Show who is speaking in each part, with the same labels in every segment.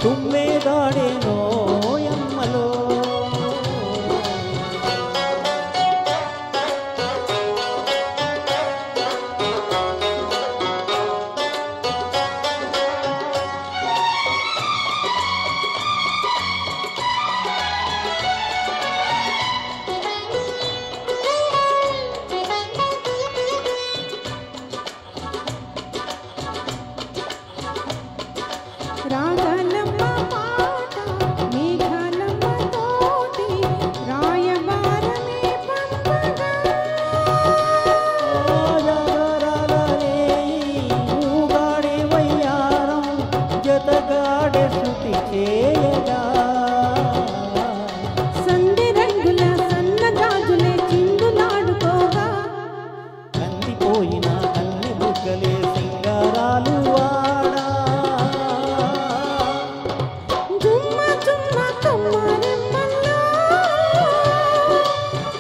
Speaker 1: తుమ్మెదాడేనో యమ్మలో
Speaker 2: రాగలమ్మ పాట మేఘాలమ్మ తోటి రాయబారమే పంపగా
Speaker 1: జాగరాలనే ఊగాడే వయ్యారం జతగాడే శృతి చేయగా
Speaker 2: సందె రంగుల సన్నగాజులే చిందులాడుకోగా
Speaker 1: కందిపోయిన కన్ని బుగ్గలే సింగారాలు వాడా
Speaker 2: జుమ్మ జుమ్మ కొమ్మరెమ్మల్లో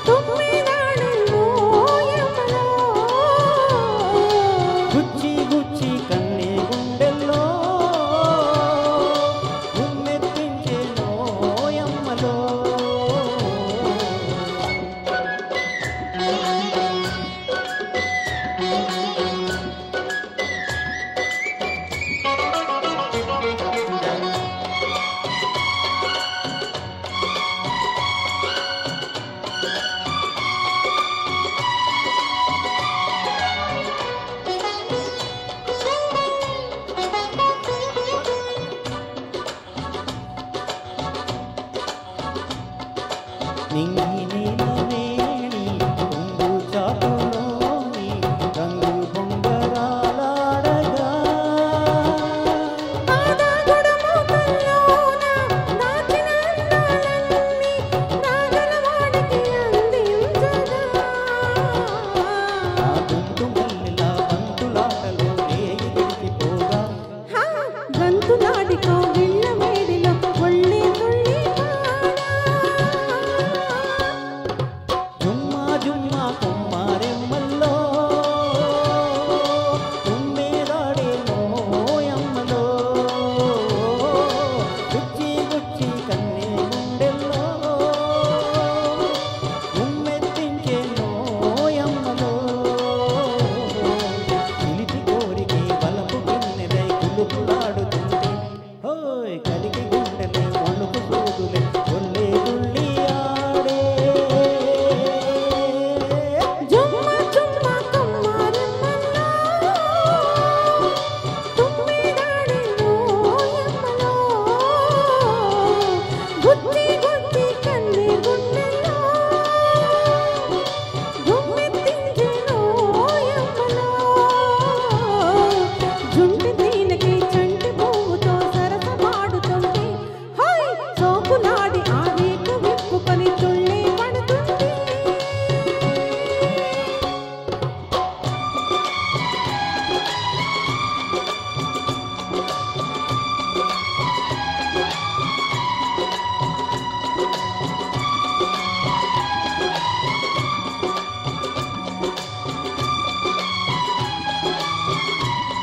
Speaker 2: తుమ్మెదాడెన్నో యమ్మలో
Speaker 1: గుచ్చి గుచ్చి కన్నే గుండెల్లో గుమ్మెత్తించేనో యమ్మలో నింగి నీలవేణి కొంగు చాటులోని రంగు బొంగరాలాడగా
Speaker 2: ఆదాగుడమోకల్లోన దాచిన అందాలన్నీ రాగలవాడికి అందించగా
Speaker 1: ఆ గుంటు మల్లెల బంతులాటలో రేయి గడిచిపోగా
Speaker 2: గంతులాడికో గిళ్ళ వేడిలో ఒళ్ళే తుళ్ళి
Speaker 1: జుమ్మా జుమ్మా కొమ్మారెమ్మల్లో తుమ్మెదాడేనో యమ్మలో గుచ్చి గుచ్చి కన్నే గుండెల్లో గుమ్మెత్తించేనో యమ్మలో చిలిపి కోరికే బలపు గిన్నెలై కులుకులాడుతుంటే హోయ్ కలిగి